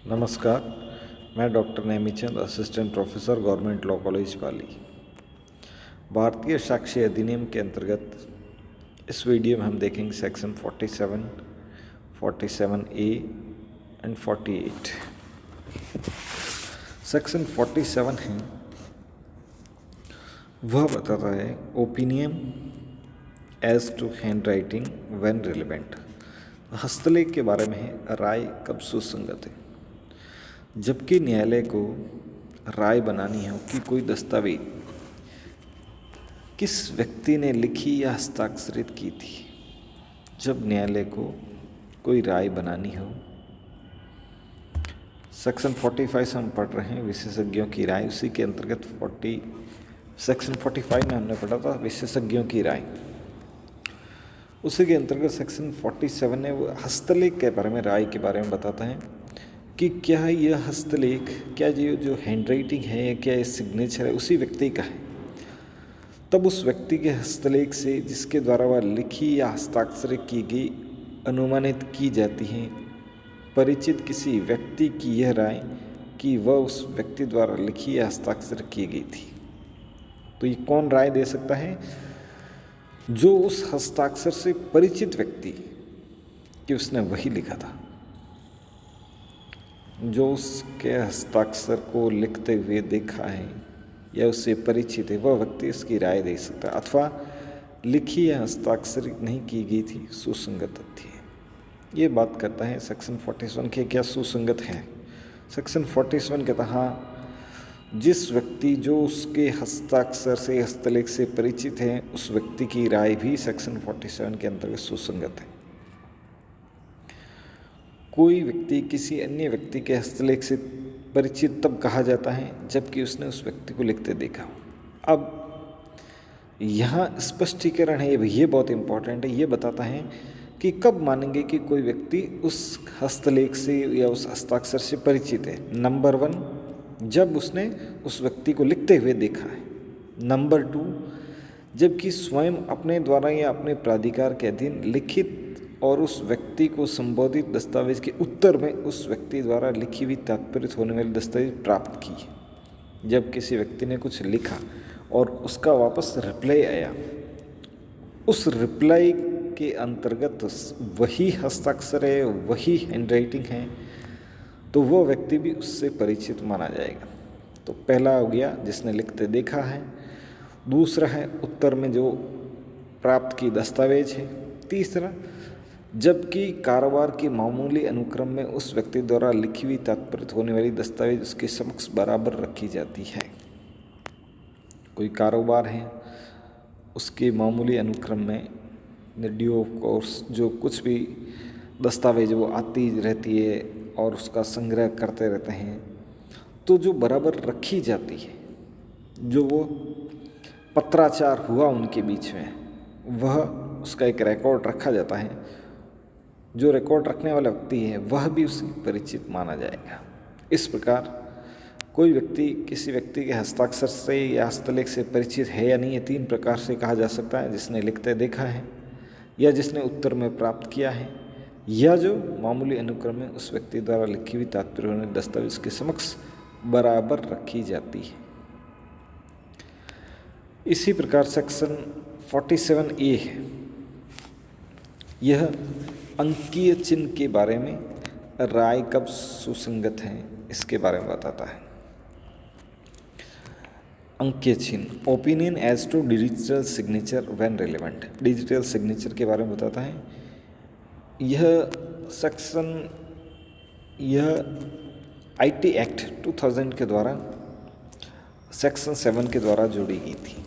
नमस्कार, मैं doctor Nemichand, assistant professor, government law college Pali. भारतीय साक्ष्य अधिनियम के अंतर्गत इस वीडियो में हम देखेंगे सेक्शन 47, 47A एंड 48। सेक्शन 47 है, वह बताता है opinion as to hand writing when relevant. हस्तलेख के बारे में है, राय कब सुसंगत है। जबकि न्यायालय को राय बनानी हो कि कोई दस्तावेज किस व्यक्ति ने लिखी या हस्ताक्षरित की थी, जब न्यायालय को कोई राय बनानी हो, सेक्शन 45 से हम पढ़ रहे हैं विशेषज्ञों की राय। उसी के अंतर्गत सेक्शन 45 में हमने पढ़ा था विशेषज्ञों की राय। उसी के अंतर्गत सेक्शन 47 ने वो हस्तलेख के बारे में, राय के बारे में बताता है कि क्या यह हस्तलेख, क्या ये जो हैंड राइटिंग है, क्या ये सिग्नेचर है उसी व्यक्ति का है। तब उस व्यक्ति के हस्तलेख से जिसके द्वारा वह लिखी या हस्ताक्षरित की गई अनुमानित की जाती है परिचित किसी व्यक्ति की यह राय कि वह उस व्यक्ति द्वारा लिखी या हस्ताक्षर की गई थी। तो ये कौन राय दे सकता है? जो उस हस्ताक्षर से परिचित व्यक्ति कि उसने वही लिखा था, जो उसके हस्ताक्षर को लिखते हुए देखा है या उससे परिचित है, वह व्यक्ति इसकी राय दे सकता है। अथवा लिखी या हस्ताक्षरित नहीं की गई थी, सुसंगत थी। ये बात करता है सेक्शन 47 के, क्या सुसंगत है। सेक्शन 47 कहता हाँ, जिस व्यक्ति जो उसके हस्ताक्षर से, हस्तलेख से परिचित है, उस व्यक्ति की राय भी सेक्शन 47 के अंतर्गत सुसंगत है। कोई व्यक्ति किसी अन्य व्यक्ति के हस्तलेख से परिचित तब कहा जाता है जबकि उसने उस व्यक्ति को लिखते देखा हो। अब यहाँ स्पष्टीकरण है, ये बहुत इम्पोर्टेंट है। ये बताता है कि कब मानेंगे कि कोई व्यक्ति उस हस्तलेख से या उस हस्ताक्षर से परिचित है। नंबर 1, जब उसने उस व्यक्ति को लिखते हुए देखा है। नंबर 2, जबकि स्वयं अपने द्वारा या अपने प्राधिकार के अधीन लिखित और उस व्यक्ति को संबोधित दस्तावेज के उत्तर में उस व्यक्ति द्वारा लिखी हुई तात्पर्य होने वाली दस्तावेज प्राप्त की है। जब किसी व्यक्ति ने कुछ लिखा और उसका वापस रिप्लाई आया, उस रिप्लाई के अंतर्गत वही हस्ताक्षर है, वही हैंडराइटिंग है, तो वह व्यक्ति भी उससे परिचित माना जाएगा। तो पहला हो गया जिसने लिखते देखा है, दूसरा है उत्तर में जो प्राप्त की दस्तावेज है, तीसरा जबकि कारोबार के मामूली अनुक्रम में उस व्यक्ति द्वारा लिखी हुई तात्पर्य होने वाली दस्तावेज उसके समक्ष बराबर रखी जाती है। कोई कारोबार है, उसके मामूली अनुक्रम में ड्यू ऑफ कोर्स जो कुछ भी दस्तावेज वो आती रहती है और उसका संग्रह करते रहते हैं, तो जो बराबर रखी जाती है, जो वो पत्राचार हुआ उनके बीच में, वह उसका एक रिकॉर्ड रखा जाता है। जो रिकॉर्ड रखने वाला व्यक्ति है वह भी उससे परिचित माना जाएगा। इस प्रकार कोई व्यक्ति किसी व्यक्ति के हस्ताक्षर से या हस्तलेख से परिचित है या नहीं, ये 3 प्रकार से कहा जा सकता है। जिसने लिखते देखा है, या जिसने उत्तर में प्राप्त किया है, या जो मामूली अनुक्रम में उस व्यक्ति द्वारा लिखी हुई तात्पर्य होने दस्तावेज के समक्ष बराबर रखी जाती है। इसी प्रकार सेक्शन 47A है, यह अंकीय चिन्ह के बारे में, राय कब सुसंगत है इसके बारे में बताता है। अंकीय चिन्ह, opinion as to digital signature when relevant. Digital signature के बारे में बताता है। यह सेक्शन, यह IT एक्ट 2000 के द्वारा सेक्शन 7 के द्वारा जोड़ी गई थी।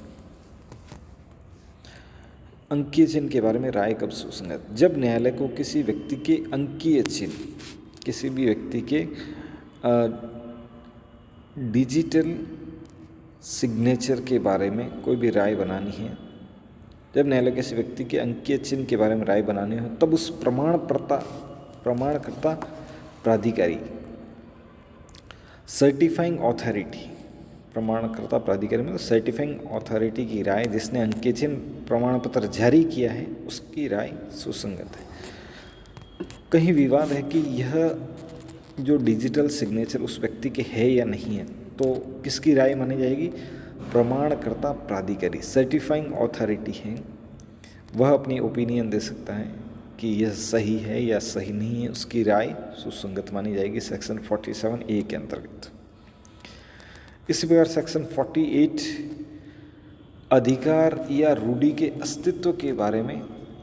अंकीय चिन्ह के बारे में राय कब सुसंगत, जब न्यायालय को किसी व्यक्ति के अंकीय चिन्ह, किसी भी व्यक्ति के डिजिटल सिग्नेचर के बारे में कोई भी राय बनानी है, जब न्यायालय किसी व्यक्ति के अंकीय चिन्ह के बारे में राय बनानी हो, तब उस प्रमाणकर्ता प्राधिकारी, सर्टिफाइंग अथॉरिटी, प्रमाणकर्ता प्राधिकारी में सर्टिफाइंग अथॉरिटी की राय, जिसने अंकीय चिन्ह प्रमाण पत्र जारी किया है, उसकी राय सुसंगत है। कहीं विवाद है कि यह जो डिजिटल सिग्नेचर उस व्यक्ति के है या नहीं है, तो किसकी राय मानी जाएगी? प्रमाणकर्ता प्राधिकारी, सर्टिफाइंग अथॉरिटी है, वह अपनी ओपिनियन दे सकता है कि यह सही है या सही नहीं है, उसकी राय सुसंगत मानी जाएगी सेक्शन 47A के अंतर्गत। इसी प्रकार सेक्शन 48 अधिकार या रूढ़ि के अस्तित्व के बारे में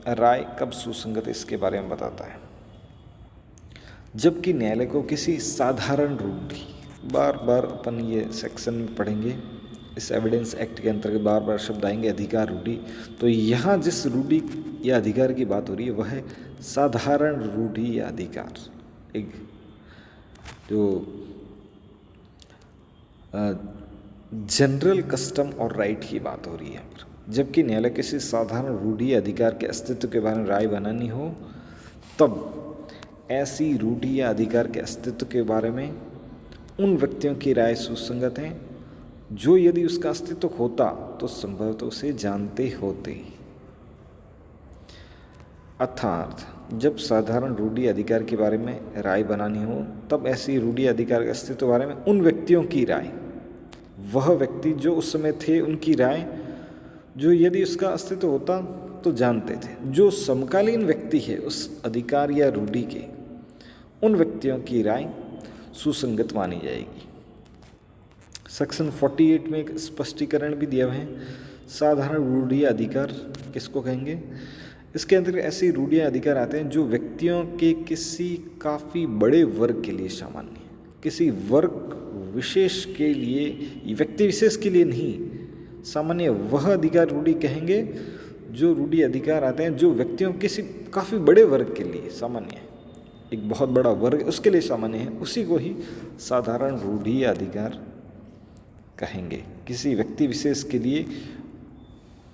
राय कब सुसंगत है इसके बारे में बताता है। जबकि न्यायालय को किसी साधारण रूढ़ि, बार बार अपन ये सेक्शन में पढ़ेंगे, इस एविडेंस एक्ट के अंतर्गत बार बार शब्द आएंगे अधिकार रूढ़ि, तो यहाँ जिस रूढ़ि या अधिकार की बात हो रही है वह है साधारण रूढ़ि या अधिकार, एक जो जनरल कस्टम और राइट की बात हो रही है। जबकि न्यायालय किसी साधारण रूढ़ि या अधिकार के अस्तित्व के बारे में राय बनानी हो, तब ऐसी रूढ़ि या अधिकार के अस्तित्व के बारे में उन व्यक्तियों की राय सुसंगत है जो यदि उसका अस्तित्व होता तो संभवतः उसे जानते होते। अर्थात जब साधारण रूढ़ि अधिकार के बारे में राय बनानी हो, तब ऐसी रूढ़ि अधिकार के अस्तित्व के बारे में उन व्यक्तियों की राय, वह व्यक्ति जो उस समय थे उनकी राय, जो यदि उसका अस्तित्व होता तो जानते थे, जो समकालीन व्यक्ति है उस अधिकार या रूढ़ि के, उन व्यक्तियों की राय सुसंगत मानी जाएगी। सेक्शन 48 में एक स्पष्टीकरण भी दिया हुआ है, साधारण रूढ़ि या अधिकार किसको कहेंगे। इसके अंतर्गत ऐसी रूढ़ियाँ अधिकार आते हैं जो व्यक्तियों के किसी काफ़ी बड़े वर्ग के लिए सामान्य है, किसी वर्ग विशेष के लिए, व्यक्ति विशेष के लिए नहीं, सामान्य वह अधिकार रूढ़ि कहेंगे जो रूढ़ि अधिकार आते हैं जो व्यक्तियों किसी काफ़ी बड़े वर्ग के लिए सामान्य है, एक बहुत बड़ा वर्ग उसके लिए सामान्य है, उसी को ही साधारण रूढ़ि या अधिकार कहेंगे। किसी व्यक्ति विशेष के लिए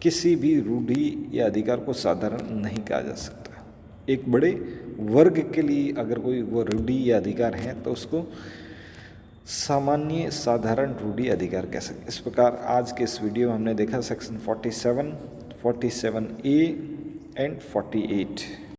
किसी भी रूढ़ि या अधिकार को साधारण नहीं कहा जा सकता। एक बड़े वर्ग के लिए अगर कोई वो रूढ़ि या अधिकार है तो उसको सामान्य साधारण रूढ़ि अधिकार कह सकते। इस प्रकार आज के इस वीडियो में हमने देखा सेक्शन 47, 47A एंड 48।